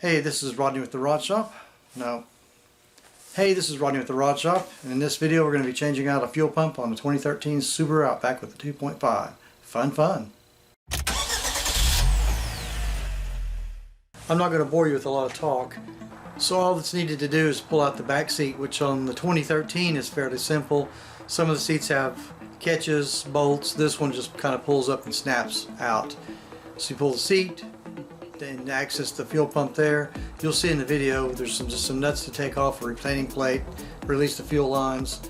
Hey, this is Rodney with the Rod Shop. No. Hey, this is Rodney with the Rod Shop, and in this video we're going to be changing out a fuel pump on the 2013 Subaru Outback with the 2.5. Fun. I'm not going to bore you with a lot of talk, so all that's needed to do is pull out the back seat, which on the 2013 is fairly simple. Some of the seats have catches, bolts. This one just kind of pulls up and snaps out. So you pull the seat, then access the fuel pump there. You'll see in the video there's just some nuts to take off, a retaining plate, release the fuel lines,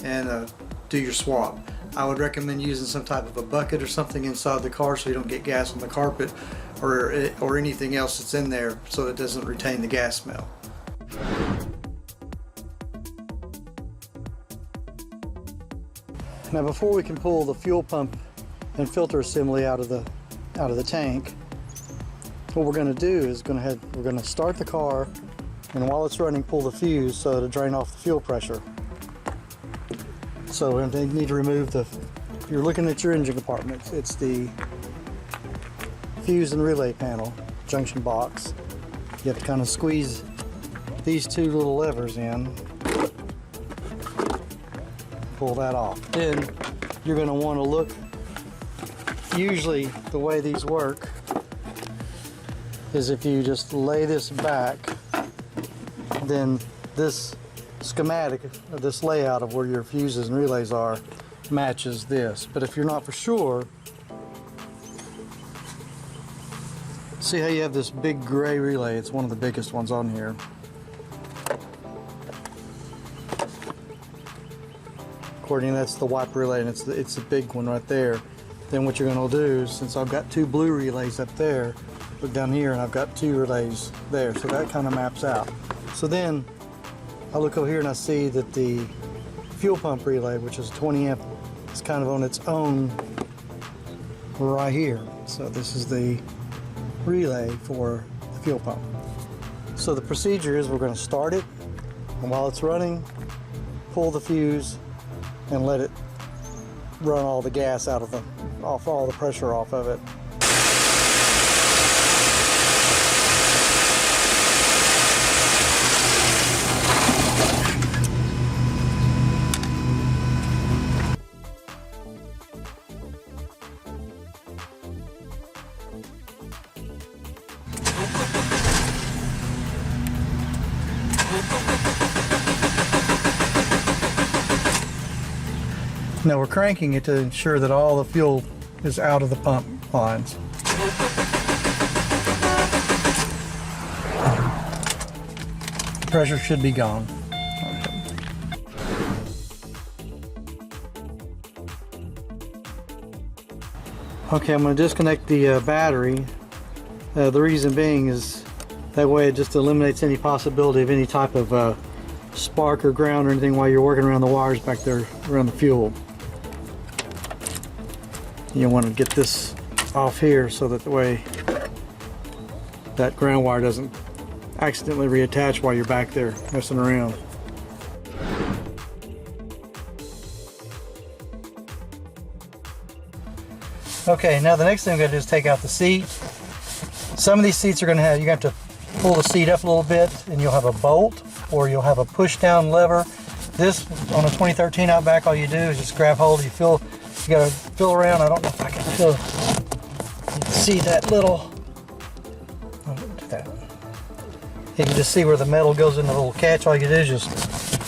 and do your swap. I would recommend using some type of a bucket or something inside the car so you don't get gas on the carpet or anything else that's in there, so it doesn't retain the gas smell. Now before we can pull the fuel pump and filter assembly out of the tank, what we're going to do is we're going to start the car, and while it's running, pull the fuse so it'll drain off the fuel pressure. So we need to remove if you're looking at your engine compartment, it's the fuse and relay panel, junction box. You have to kind of squeeze these two little levers in, pull that off. Then you're going to want to look, usually the way these work is if you just lay this back, then this schematic, this layout of where your fuses and relays are, matches this. But if you're not for sure, see how you have this big gray relay? It's one of the biggest ones on here. According, that's the wipe relay, and it's the big one right there. Then what you're going to do, since I've got two blue relays up there, look down here and I've got two relays there, so that kind of maps out. So then I look over here and I see that the fuel pump relay, which is 20 amp, is kind of on its own right here. So this is the relay for the fuel pump. So the procedure is we're going to start it, and while it's running, pull the fuse and let it run all the gas out of all the pressure off of it. Now we're cranking it to ensure that all the fuel is out of the pump lines. The pressure should be gone. Okay, I'm going to disconnect the battery. The reason being is that way it just eliminates any possibility of any type of spark or ground or anything while you're working around the wires back there around the fuel. You want to get this off here so that the way that ground wire doesn't accidentally reattach while you're back there messing around. Okay, now the next thing I'm going to do is take out the seat. Some of these seats are going to have, you're going to have to pull the seat up a little bit, and you'll have a bolt or you'll have a push down lever. This, on a 2013 Outback, all you do is just grab hold, you gotta feel around. I don't know if I can feel, you can see that little, do that. You can just see where the metal goes in the little catch. All you do is just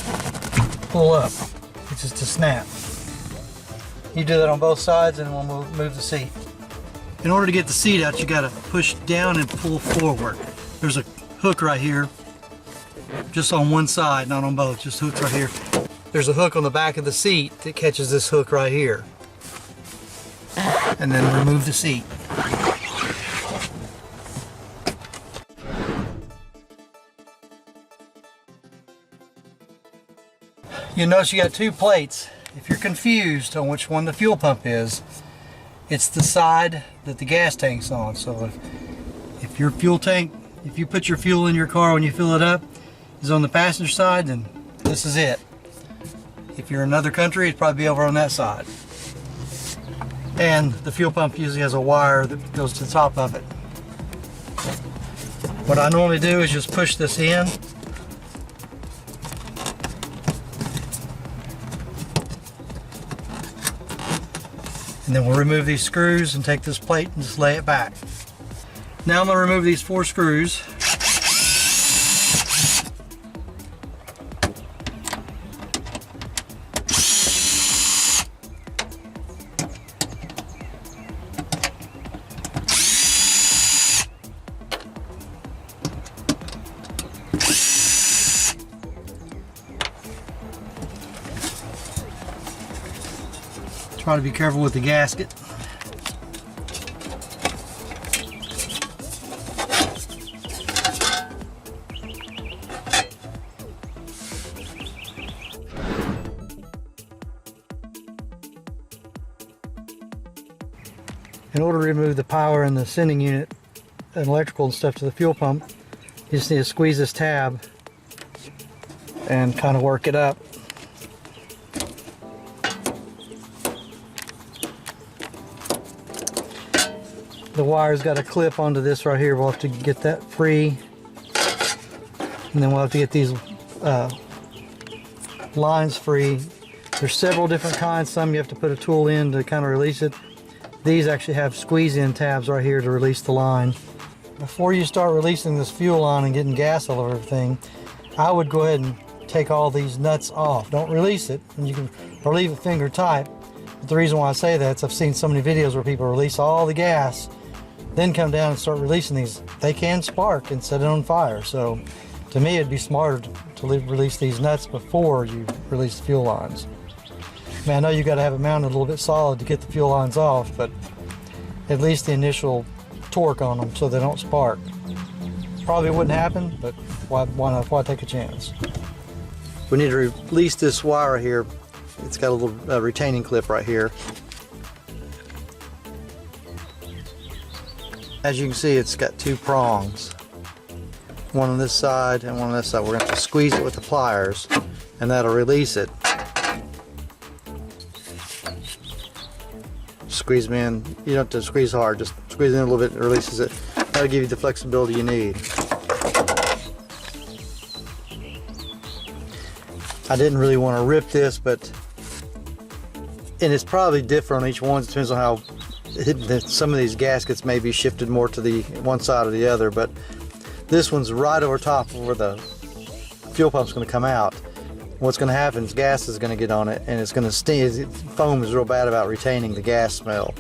pull up. It's just a snap. You do that on both sides, and we'll move the seat. In order to get the seat out, you gotta push down and pull forward. There's a hook right here, just on one side, not on both, just hooks right here. There's a hook on the back of the seat that catches this hook right here. And then remove the seat. You'll notice you got two plates. If you're confused on which one the fuel pump is, it's the side that the gas tank's on. So if your fuel tank, if you put your fuel in your car when you fill it up, is on the passenger side, then this is it. If you're in another country, it'd probably be over on that side. And the fuel pump usually has a wire that goes to the top of it. What I normally do is just push this in. And then we'll remove these screws and take this plate and just lay it back. Now I'm going to remove these 4 screws. Try to be careful with the gasket. In order to remove the power in the sending unit and electrical and stuff to the fuel pump, you just need to squeeze this tab and kind of work it up. The wire's got a clip onto this right here. We'll have to get that free. And then we'll have to get these lines free. There's several different kinds. Some you have to put a tool in to kind of release it. These actually have squeeze-in tabs right here to release the line. Before you start releasing this fuel line and getting gas all over everything, I would go ahead and take all these nuts off. Don't release it, and you can, or leave it finger tight. But the reason why I say that is I've seen so many videos where people release all the gas, then come down and start releasing these. They can spark and set it on fire. So to me, it'd be smarter to release these nuts before you release the fuel lines. I mean, I know you got to have it mounted a little bit solid to get the fuel lines off, but at least the initial torque on them so they don't spark. Probably wouldn't happen, but why take a chance? We need to release this wire here. It's got a little retaining clip right here. As you can see, it's got 2 prongs. One on this side and one on this side. We're going to have to squeeze it with the pliers, and that'll release it. Squeeze them in. You don't have to squeeze hard, just squeeze it in a little bit and it releases it. That'll give you the flexibility you need. I didn't really want to rip this, and it's probably different on each one. It depends on how some of these gaskets may be shifted more to the one side or the other, but this one's right over top of where the fuel pump's going to come out. What's going to happen is gas is going to get on it, and it's going to sting. Foam is real bad about retaining the gas smell,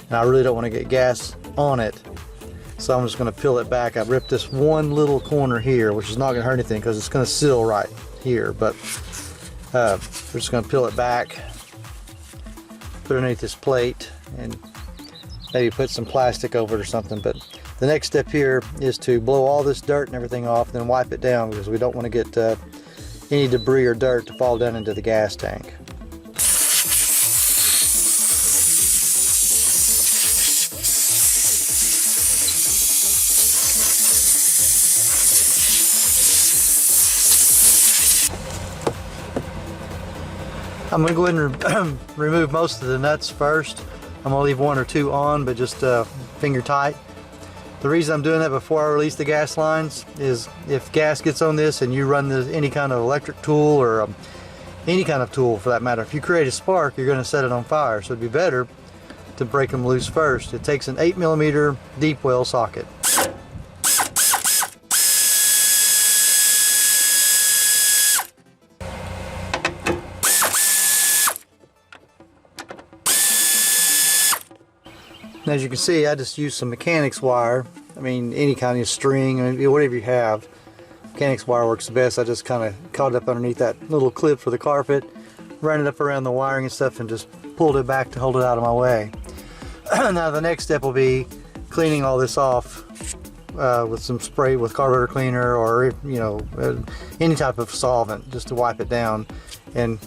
and I really don't want to get gas on it, so I'm just going to peel it back. I've ripped this one little corner here, which is not going to hurt anything because it's going to seal right here, but we're just going to peel it back, put it underneath this plate, and maybe put some plastic over it or something. But the next step here is to blow all this dirt and everything off, and then wipe it down because we don't want to get any debris or dirt to fall down into the gas tank. I'm going to go ahead and remove most of the nuts first. I'm going to leave 1 or 2 on, but just finger tight. The reason I'm doing that before I release the gas lines is if gas gets on this and you run any kind of electric tool or any kind of tool for that matter, if you create a spark, you're going to set it on fire. So it'd be better to break them loose first. It takes an 8mm deep well socket. And as you can see, I just used some mechanics wire. I mean, any kind of string, I mean, whatever you have. Mechanics wire works the best. I just kind of caught it up underneath that little clip for the carpet, ran it up around the wiring and stuff, and just pulled it back to hold it out of my way. Now the next step will be cleaning all this off with some spray, with carburetor cleaner, or any type of solvent, just to wipe it down. And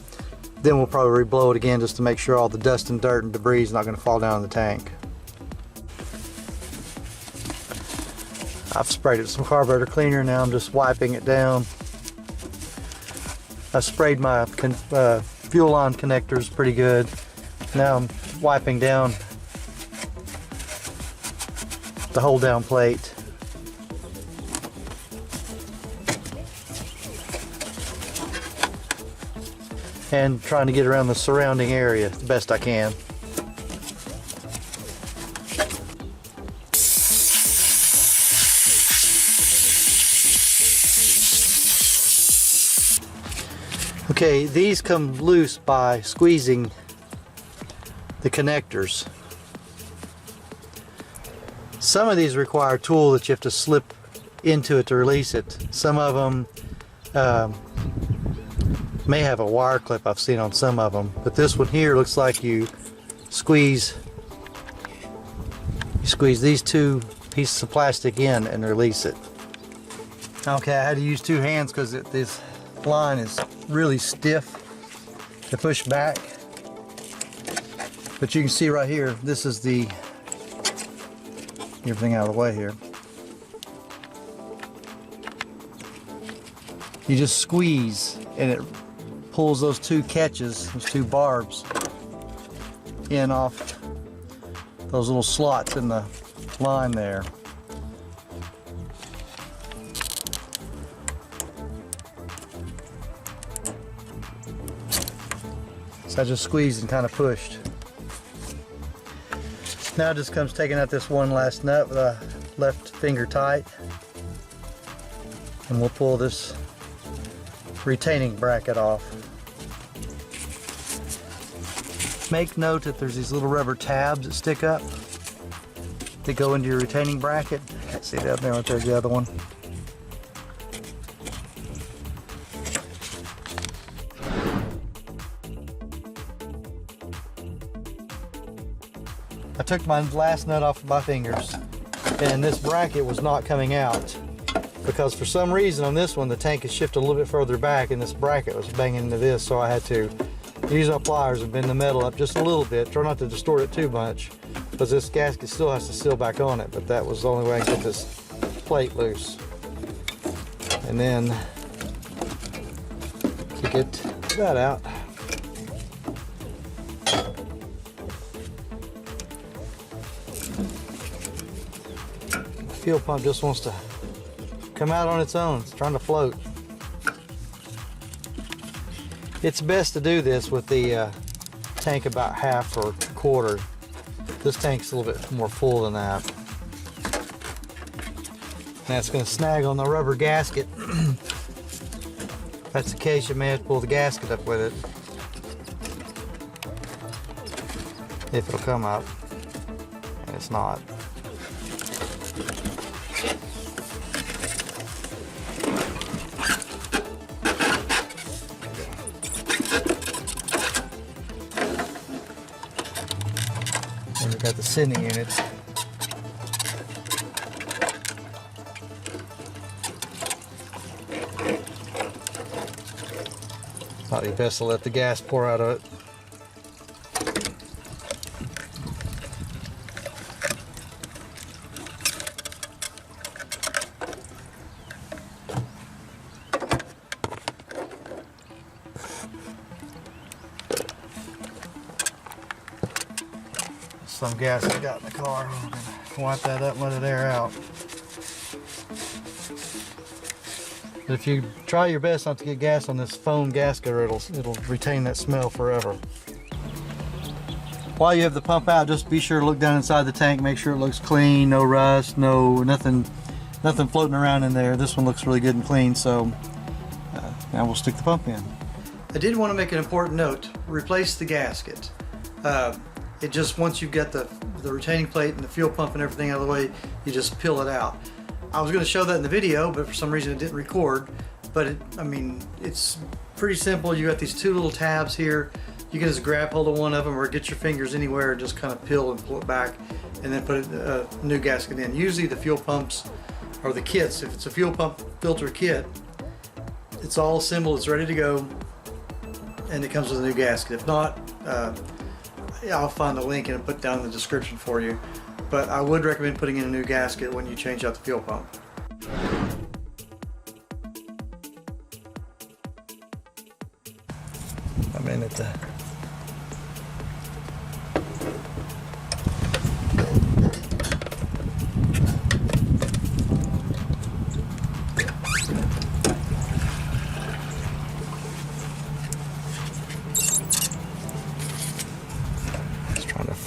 then we'll probably re-blow it again just to make sure all the dust and dirt and debris is not going to fall down in the tank. I've sprayed it with some carburetor cleaner. Now I'm just wiping it down. I sprayed my fuel line connectors pretty good. Now I'm wiping down the hold down plate. and trying to get around the surrounding area the best I can. Okay, these come loose by squeezing the connectors. Some of these require a tool that you have to slip into it to release it. Some of them may have a wire clip, I've seen on some of them, but this one here looks like you squeeze these two pieces of plastic in and release it. Okay, I had to use two hands because this line is really stiff to push back. But you can see right here, this is the, everything out of the way here. You just squeeze and it pulls those two catches, those two barbs, in off those little slots in the line there. So I just squeezed and kind of pushed. Now it just comes taking out this one last nut with a left finger tight, and we'll pull this retaining bracket off. Make note that there's these little rubber tabs that stick up that go into your retaining bracket. Can't see that there, right there's the other one. I took my last nut off of my fingers, and this bracket was not coming out because for some reason on this one the tank is shifted a little bit further back and this bracket was banging into this, so I had to use my pliers and bend the metal up just a little bit. Try not to distort it too much because this gasket still has to seal back on it, but that was the only way I could get this plate loose. And then to get that out, fuel pump just wants to come out on its own. It's trying to float. It's best to do this with the tank about half or a quarter. This tank's a little bit more full than that. That's going to snag on the rubber gasket. If that's the case, you may have to pull the gasket up with it, if it'll come up, and it's not. And we've got the sending unit. Probably best to let the gas pour out of it. Some gas I got in the car. I'm gonna wipe that up and let it air out. But if you try your best not to get gas on this foam gasket, or it'll retain that smell forever. While you have the pump out, just be sure to look down inside the tank, make sure it looks clean, no rust, nothing floating around in there. This one looks really good and clean, so now we'll stick the pump in. I did want to make an important note. Replace the gasket. It just, once you've got the retaining plate and the fuel pump and everything out of the way, you just peel it out. I was going to show that in the video, but for some reason it didn't record. But I mean, it's pretty simple. You got these two little tabs here. You can just grab hold of one of them or get your fingers anywhere and just kind of peel and pull it back, and then put a new gasket in. Usually the fuel pumps or the kits, if it's a fuel pump filter kit, it's all assembled, it's ready to go, and it comes with a new gasket. If not, I'll find the link and put it down in the description for you. But I would recommend putting in a new gasket when you change out the fuel pump. I'm in at the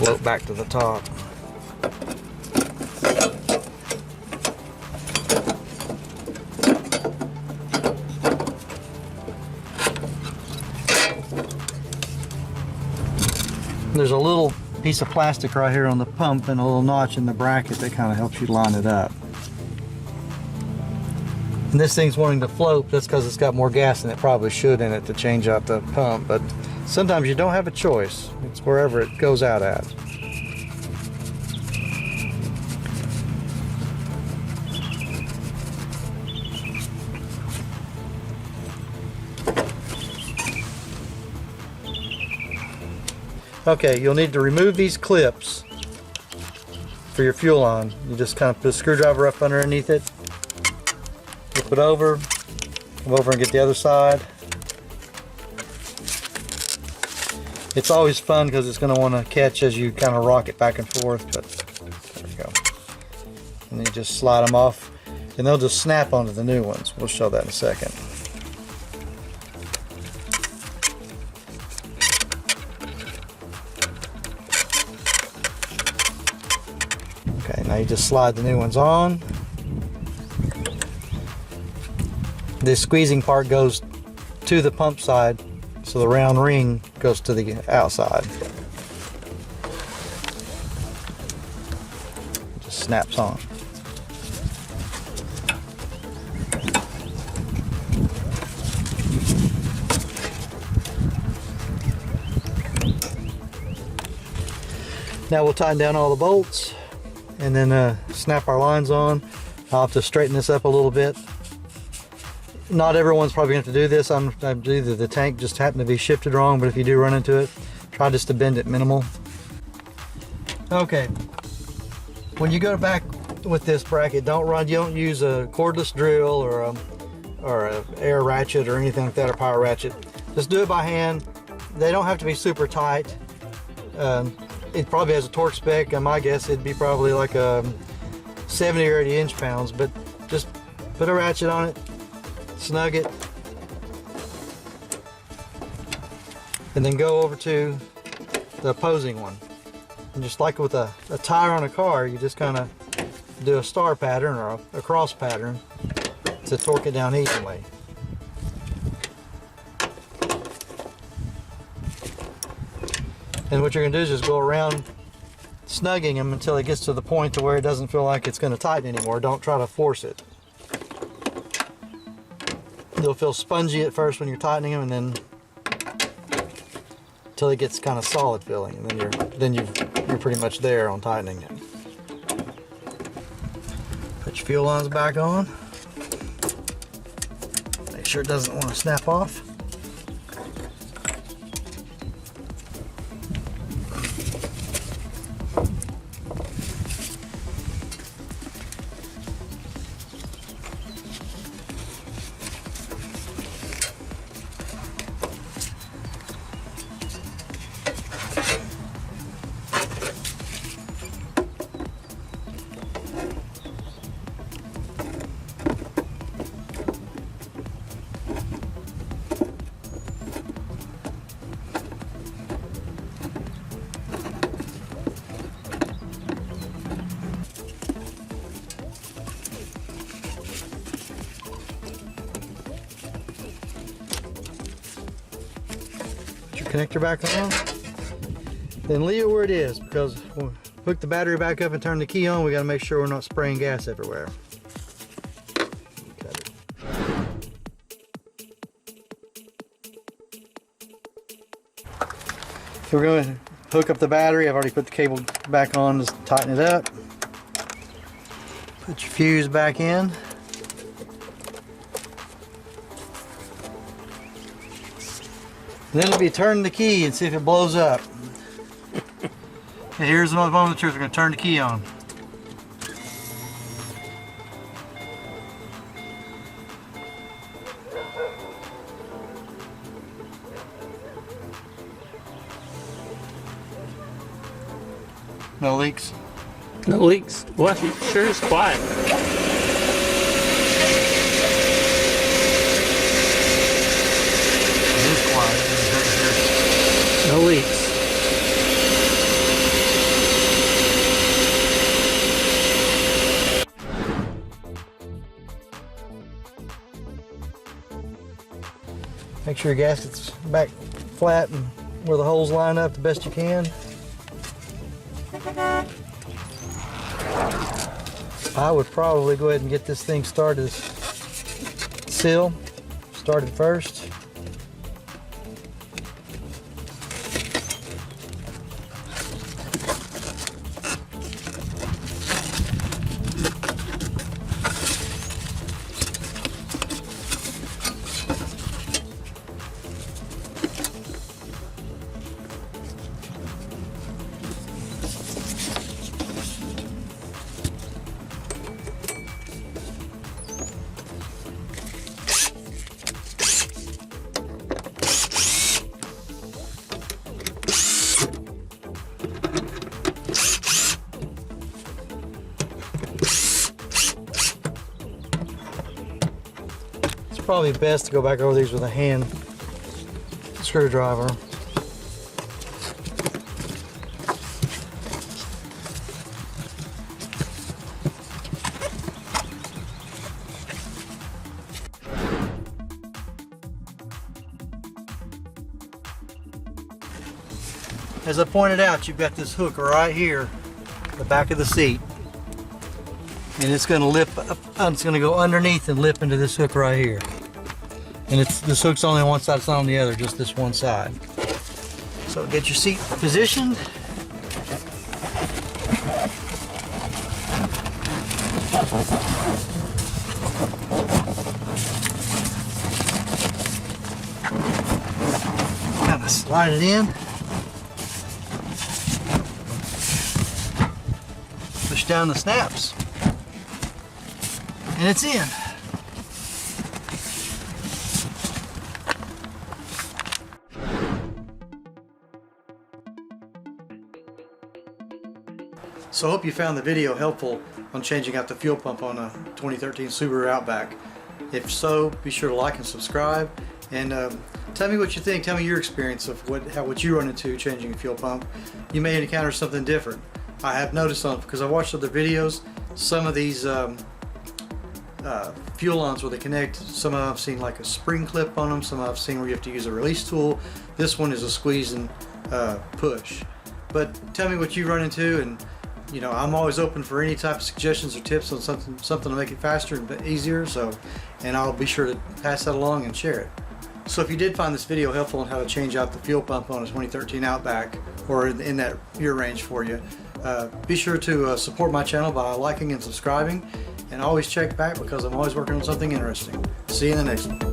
float back to the top. There's a little piece of plastic right here on the pump and a little notch in the bracket that kind of helps you line it up. And this thing's wanting to float, that's because it's got more gas than it probably should in it to change out the pump, but sometimes you don't have a choice. It's wherever it goes out at. Okay, you'll need to remove these clips for your fuel line. You just kind of put a screwdriver up underneath it, flip it over, come over and get the other side. It's always fun because it's going to want to catch as you kind of rock it back and forth, but there we go. And then you just slide them off and they'll just snap onto the new ones. We'll show that in a second. Okay, now you just slide the new ones on. This squeezing part goes to the pump side, so the round ring goes to the outside. It just snaps on. Now we'll tighten down all the bolts and then snap our lines on. I'll have to straighten this up a little bit. Not everyone's probably going to do this. Either the tank just happened to be shifted wrong, but if you do run into it, try just to bend it minimal. Okay, when you go back with this bracket, you don't use a cordless drill or a air ratchet or anything like that, or power ratchet. Just do it by hand. They don't have to be super tight. It probably has a torque spec. My guess it'd be probably like a 70 or 80 inch-pounds, but just put a ratchet on it, snug it, and then go over to the opposing one. And just like with a tire on a car, you just kind of do a star pattern or a cross pattern to torque it down evenly. And what you're going to do is just go around snugging them until it gets to the point to where it doesn't feel like it's going to tighten anymore. Don't try to force it. They'll feel spongy at first when you're tightening them, and then until it gets kind of solid feeling, and then you're pretty much there on tightening it. Put your fuel lines back on. Make sure it doesn't want to snap off. Connector back on, then leave it where it is, because when we hook the battery back up and turn the key on, we got to make sure we're not spraying gas everywhere. So we're going to hook up the battery. I've already put the cable back on, just tighten it up. Put your fuse back in. And then it'll be turn the key and see if it blows up. And here's the moment of truth. We're going to turn the key on. No leaks? No leaks. Well, sure is quiet. It is quiet. No leaks. Make sure your gasket's back flat and where the holes line up the best you can. I would probably go ahead and get this thing started. Seal started first. Probably best to go back over these with a hand screwdriver. As I pointed out, you've got this hook right here, the back of the seat, and it's going to lip up, it's going to go underneath and lip into this hook right here. And this hook's only on one side, it's not on the other, just this one side. So get your seat positioned. Kind of slide it in. Push down the snaps. And it's in. So I hope you found the video helpful on changing out the fuel pump on a 2013 Subaru Outback. If so, be sure to like and subscribe, and tell me what you think. Tell me your experience of what you run into changing a fuel pump. You may encounter something different. I have noticed because I watched other videos, some of these fuel lines where they connect, some of them I've seen like a spring clip on them, some I've seen where you have to use a release tool. This one is a squeeze and push. But tell me what you run into, and you know, I'm always open for any type of suggestions or tips on something to make it faster and easier. And I'll be sure to pass that along and share it. So if you did find this video helpful on how to change out the fuel pump on a 2013 Outback, or in that year range for you, be sure to support my channel by liking and subscribing, and always check back because I'm always working on something interesting. See you in the next one.